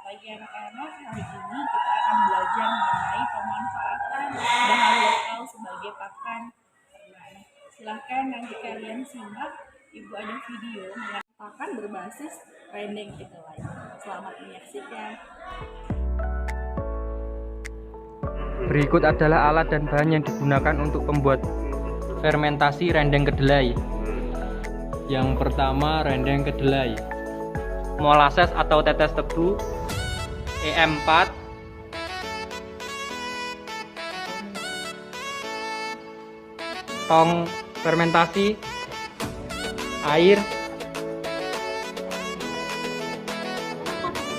pagi anak-anak. Hari ini kita akan belajar mengenai pemanfaatan bahan lokal sebagai pakan ternak. Silahkan nanti kalian simak, Ibu ada video mengenai pakan berbasis rendeng kedelai. Selamat menyaksikan. Berikut adalah alat dan bahan yang digunakan untuk membuat fermentasi rendeng kedelai. Yang pertama, rendeng kedelai, molasses atau tetes tebu EM4, tong fermentasi, air,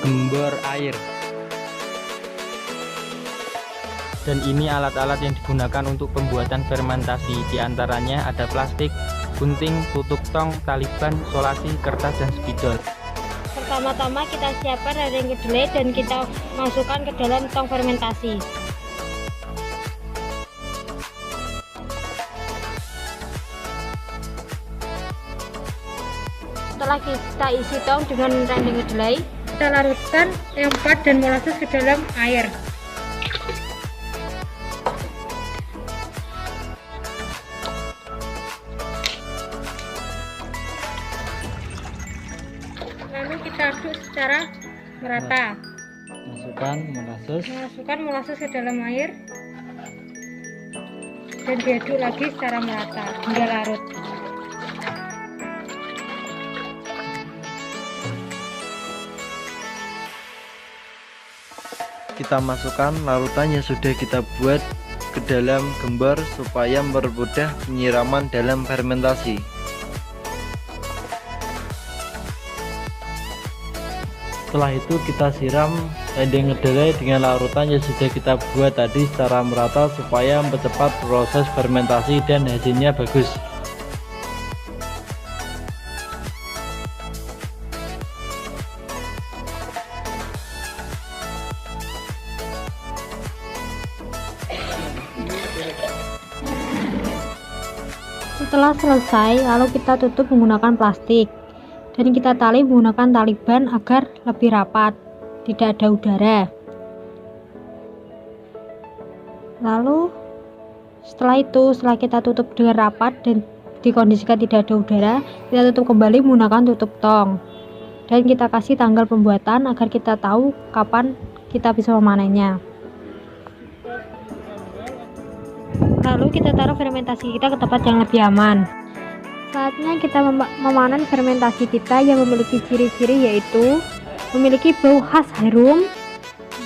gembor air. Dan ini alat-alat yang digunakan untuk pembuatan fermentasi. Di antaranya ada plastik, gunting, tutup tong, tali ban, solasi, kertas, dan spidol. Pertama-tama kita siapkan rendeng kedelai dan kita masukkan ke dalam tong fermentasi. Setelah kita isi tong dengan rendeng kedelai, kita larutkan EM4 dan molasses ke dalam air. Lalu kita aduk secara merata. Masukkan molasses ke dalam air dan diaduk lagi secara merata hingga larut. Kita masukkan larutan yang sudah kita buat ke dalam gembor supaya mempermudah penyiraman dalam fermentasi. Setelah itu kita siram rendeng kedelai dengan larutan yang sudah kita buat tadi secara merata supaya mempercepat proses fermentasi dan hasilnya bagus. Setelah selesai, lalu kita tutup menggunakan plastik dan kita tali menggunakan tali ban agar lebih rapat, tidak ada udara. Lalu setelah kita tutup dengan rapat dan dikondisikan tidak ada udara, kita tutup kembali menggunakan tutup tong dan kita kasih tanggal pembuatan agar kita tahu kapan kita bisa memanennya. Lalu kita taruh fermentasi kita ke tempat yang lebih aman. Saatnya kita memanen fermentasi kita yang memiliki ciri-ciri yaitu memiliki bau khas harum,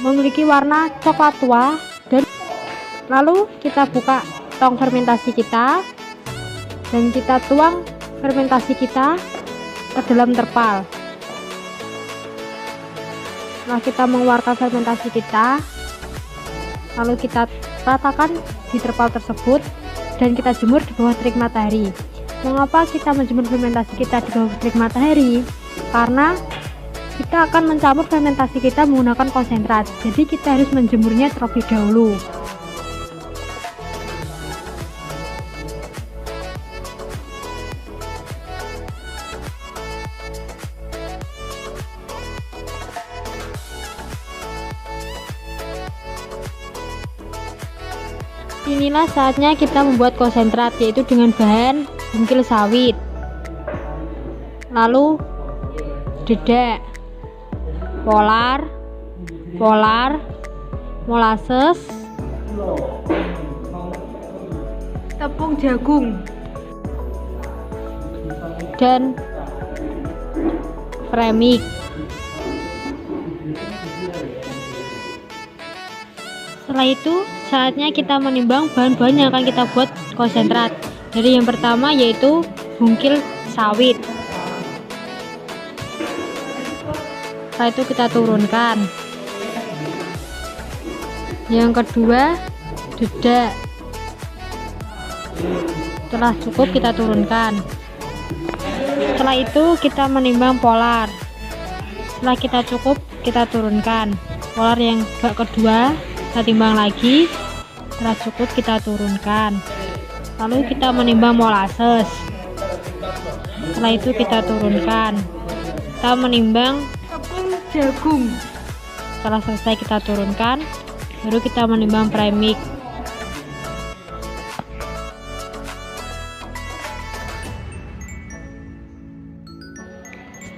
memiliki warna coklat tua, dan lalu kita buka tong fermentasi kita dan kita tuang fermentasi kita ke dalam terpal. Setelah kita mengeluarkan fermentasi kita, lalu kita ratakan di terpal tersebut dan kita jemur di bawah terik matahari. Mengapa kita menjemur fermentasi kita di bawah terik matahari? Karena kita akan mencampur fermentasi kita menggunakan konsentrat, jadi kita harus menjemurnya terlebih dahulu. Inilah saatnya kita membuat konsentrat, yaitu dengan bahan bungkil sawit, lalu dedak, polar, molasses, tepung jagung, dan premix. Setelah itu saatnya kita menimbang bahan-bahan yang akan kita buat konsentrat. Jadi yang pertama yaitu bungkil sawit. Setelah itu kita turunkan. Yang kedua dedak. Setelah cukup kita turunkan. Setelah itu kita menimbang polar. Setelah kita cukup kita turunkan. Polar yang kedua kita timbang lagi. Setelah cukup kita turunkan. Lalu kita menimbang molasses. Setelah itu kita turunkan. Kita menimbang tepung jagung. Setelah selesai kita turunkan, baru kita menimbang premix.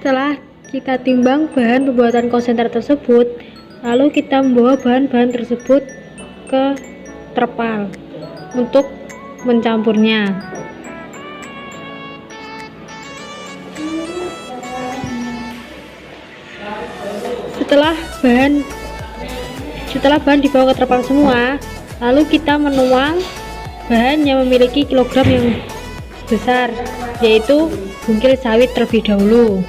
Setelah kita timbang bahan pembuatan konsentrat tersebut, lalu kita membawa bahan-bahan tersebut ke terpal untuk mencampurnya. Setelah bahan dibawa ke terpal semua, lalu kita menuang bahan yang memiliki kilogram yang besar, yaitu bungkil sawit terlebih dahulu.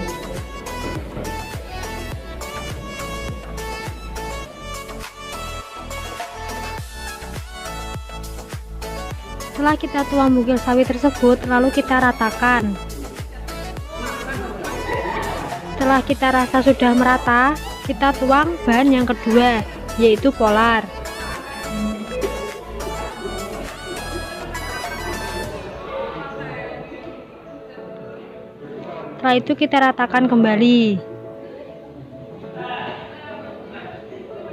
Setelah kita tuang bungkil sawit tersebut, lalu kita ratakan. Setelah kita rasa sudah merata, kita tuang bahan yang kedua, yaitu polar. Setelah itu kita ratakan kembali.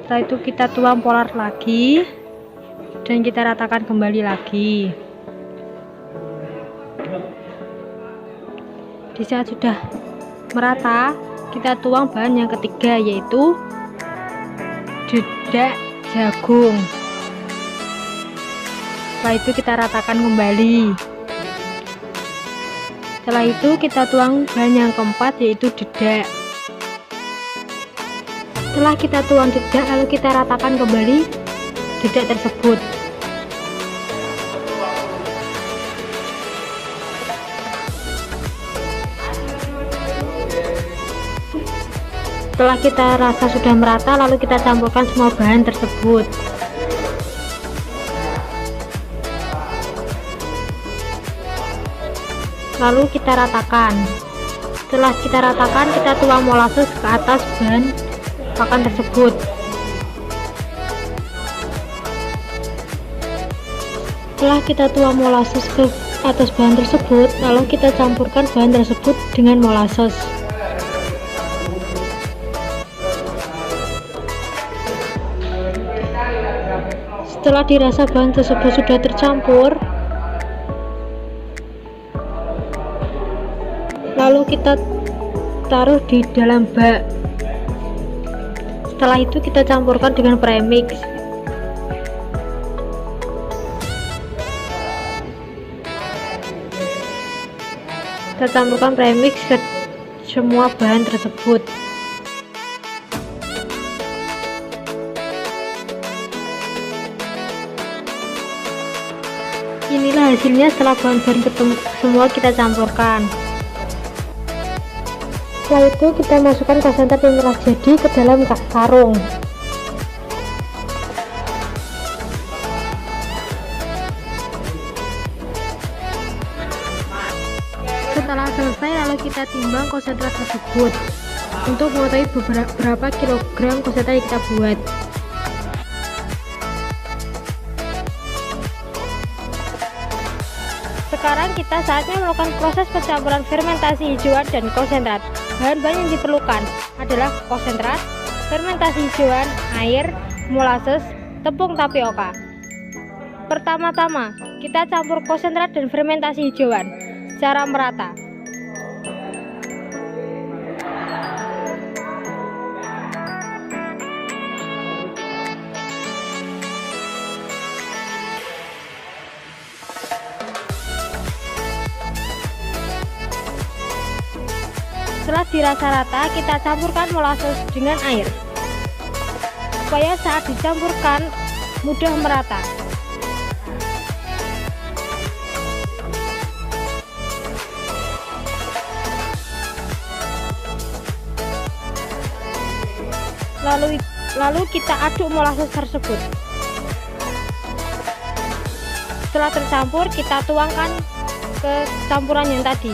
Setelah itu kita tuang polar lagi dan kita ratakan kembali lagi. Di saat sudah merata, kita tuang bahan yang ketiga, yaitu dedak jagung. Setelah itu kita ratakan kembali. Setelah itu kita tuang bahan yang keempat, yaitu dedak. Setelah kita tuang dedak, lalu kita ratakan kembali dedak tersebut. Setelah kita rasa sudah merata, lalu kita campurkan semua bahan tersebut. Lalu kita ratakan. Setelah kita ratakan, kita tuang molasses ke atas bahan pakan tersebut. Setelah kita tuang molasses ke atas bahan tersebut, lalu kita campurkan bahan tersebut dengan molasses. Setelah dirasa bahan tersebut sudah tercampur, lalu kita taruh di dalam bak. Setelah itu kita campurkan dengan premix. Kita campurkan premix ke semua bahan tersebut. Inilah hasilnya setelah bahan-bahan semua kita campurkan. Setelah itu kita masukkan konsentrat yang telah jadi ke dalam karung. Setelah selesai, lalu kita timbang konsentrat tersebut untuk mengetahui berapa kilogram konsentrat yang kita buat. Sekarang kita saatnya melakukan proses pencampuran fermentasi hijauan dan konsentrat. Bahan-bahan yang diperlukan adalah konsentrat, fermentasi hijauan, air, molasses, tepung tapioka. Pertama-tama, kita campur konsentrat dan fermentasi hijauan secara merata. Setelah dirasa rata, kita campurkan molasses dengan air supaya saat dicampurkan mudah merata. Lalu kita aduk molasses tersebut. Setelah tercampur, kita tuangkan ke campuran yang tadi.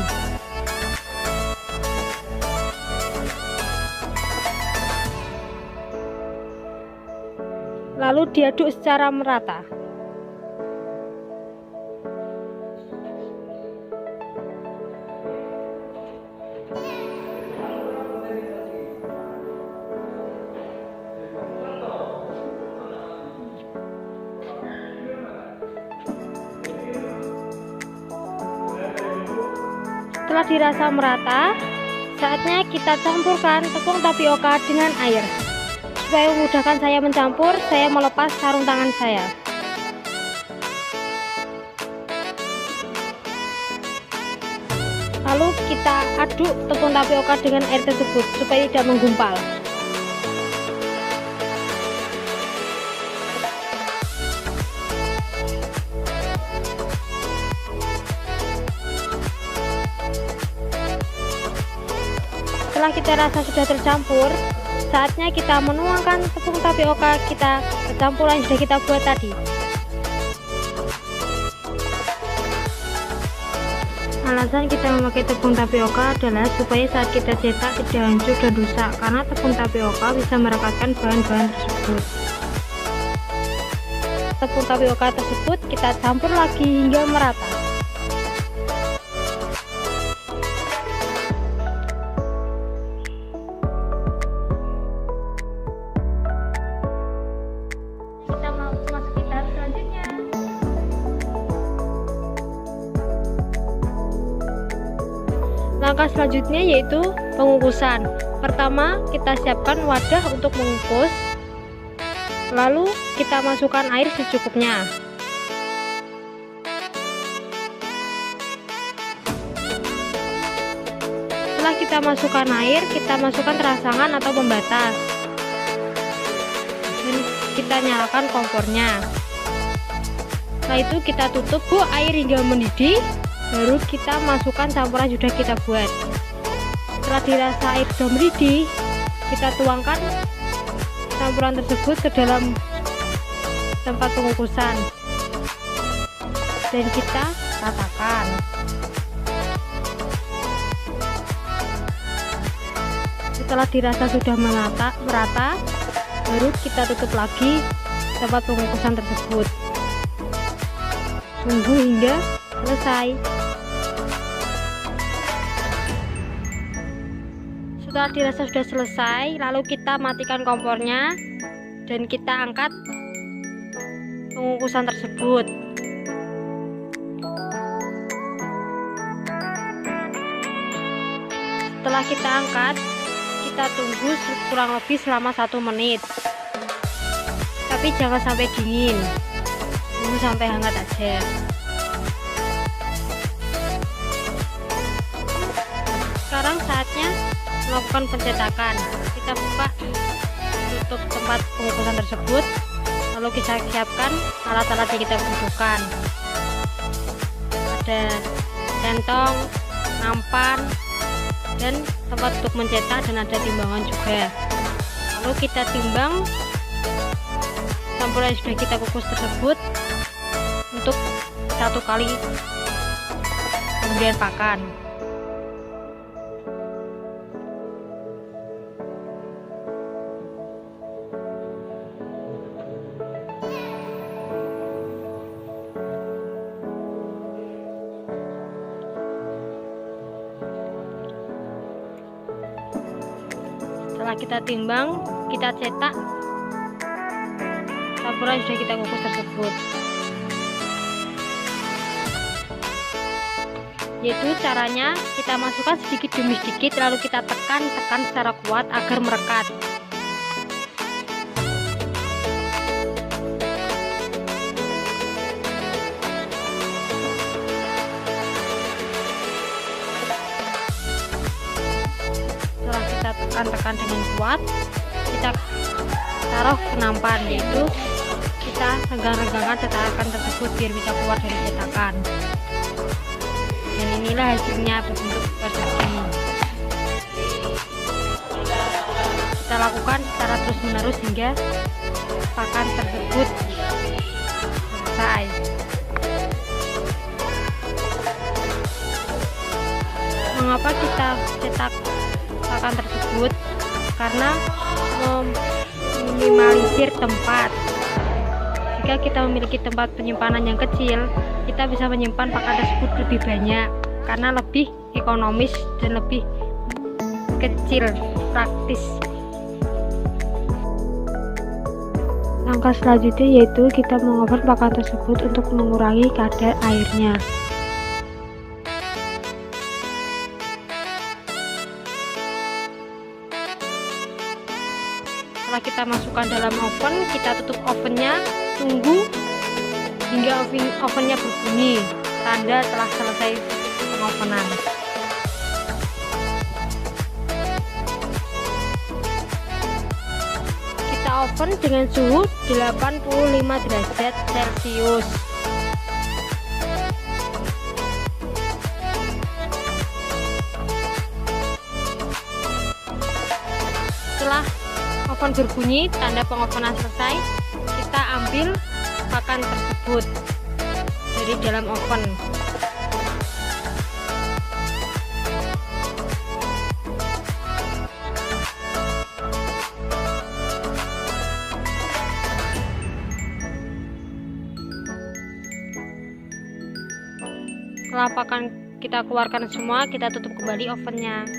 Lalu diaduk secara merata. Setelah dirasa merata, saatnya kita campurkan tepung tapioka dengan air. Supaya memudahkan saya mencampur, saya melepas sarung tangan saya. Lalu kita aduk tepung tapioka dengan air tersebut supaya tidak menggumpal. Setelah kita rasa sudah tercampur, saatnya kita menuangkan tepung tapioka kita ke campuran yang sudah kita buat tadi. Alasan kita memakai tepung tapioka adalah supaya saat kita cetak tidak hancur dan rusak, karena tepung tapioka bisa merekatkan bahan-bahan tersebut. Tepung tapioka tersebut kita campur lagi hingga merata. Langkah selanjutnya yaitu pengukusan. Pertama, kita siapkan wadah untuk mengukus. Lalu kita masukkan air secukupnya. Setelah kita masukkan air, kita masukkan terasangan atau pembatas. Dan kita nyalakan kompornya. Setelah itu kita tutup air hingga mendidih. Baru kita masukkan campuran sudah kita buat. Setelah dirasa air sudah mendidih, kita tuangkan campuran tersebut ke dalam tempat pengukusan dan kita ratakan. Setelah dirasa sudah merata, baru kita tutup lagi tempat pengukusan tersebut. Tunggu hingga selesai. Setelah dirasa sudah selesai, lalu kita matikan kompornya dan kita angkat pengukusan tersebut. Setelah kita angkat, kita tunggu kurang lebih selama 1 menit. Tapi jangan sampai dingin, tunggu sampai hangat aja. Sekarang saatnya melakukan pencetakan. Kita buka tutup tempat pengukusan tersebut, lalu kita siapkan alat-alat yang kita butuhkan. Ada centong, nampan, dan tempat untuk mencetak, dan ada timbangan juga. Lalu kita timbang campuran yang sudah kita kukus tersebut untuk 1 kali pemberian pakan. Setelah kita timbang, kita cetak campuran yang sudah kita kukus tersebut. Yaitu caranya kita masukkan sedikit demi sedikit, lalu kita tekan secara kuat agar merekat. Setelah kita tekan dengan kuat, kita taruh ke nampan, yaitu kita renggang-renggangkan cetakan tersebut biar bisa keluar dari cetakan. Dan inilah hasilnya berbentuk persegi. Kita lakukan secara terus-menerus hingga pakan tersebut selesai. Mengapa kita cetak pakan tersebut? Karena meminimalisir tempat. Jika kita memiliki tempat penyimpanan yang kecil, kita bisa menyimpan pakan tersebut lebih banyak karena lebih ekonomis dan lebih kecil, praktis. Langkah selanjutnya yaitu kita mengoper pakan tersebut untuk mengurangi kadar airnya. Setelah kita masukkan dalam oven, kita tutup ovennya, tunggu hingga ovennya berbunyi, tanda telah selesai pengovenan. Kita oven dengan suhu 85 derajat Celcius. Setelah oven berbunyi, tanda pengovenan selesai, kita ambil pakan tersebut dari dalam oven. Setelah pakan kita keluarkan semua, kita tutup kembali ovennya.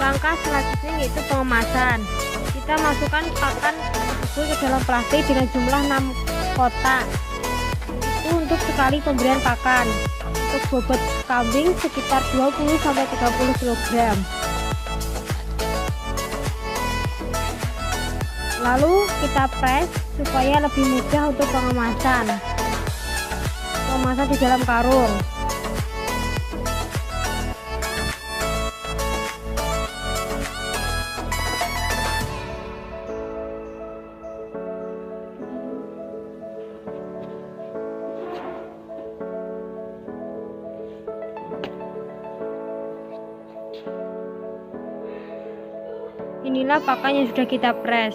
Langkah selanjutnya yaitu pengemasan. Kita masukkan pakan tersebut ke dalam plastik dengan jumlah 6 kotak. Itu untuk sekali pemberian pakan. Untuk bobot kambing sekitar 20-30 kg. Lalu kita press supaya lebih mudah untuk pengemasan. Pengemasan di dalam karung. Inilah pakan yang sudah kita press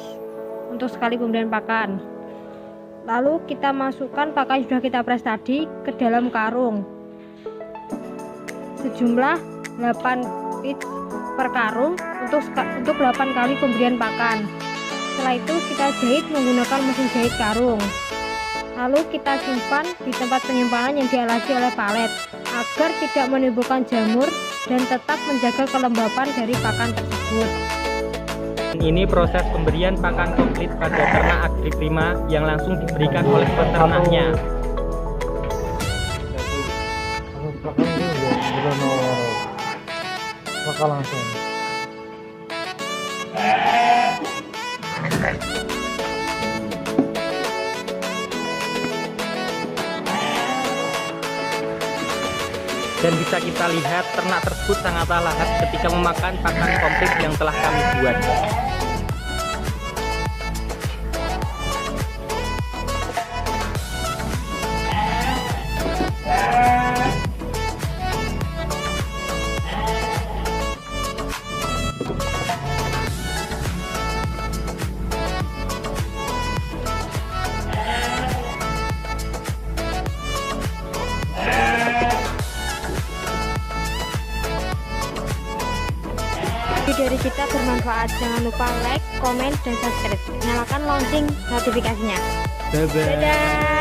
untuk sekali pemberian pakan. Lalu kita masukkan pakan yang sudah kita press tadi ke dalam karung sejumlah 8 piece per karung untuk 8 kali pemberian pakan. Setelah itu kita jahit menggunakan mesin jahit karung. Lalu kita simpan di tempat penyimpanan yang dialasi oleh palet agar tidak menimbulkan jamur dan tetap menjaga kelembapan dari pakan tersebut. Ini proses pemberian pakan komplit pada ternak Agri Prima yang langsung diberikan oleh peternaknya. Langsung. Dan bisa kita lihat ternak tersebut sangatlah lahap ketika memakan pakan komplit yang telah kami buat. Video dari kita bermanfaat, jangan lupa like, komen, dan subscribe. Nyalakan lonceng notifikasinya. Bye-bye. Dadah.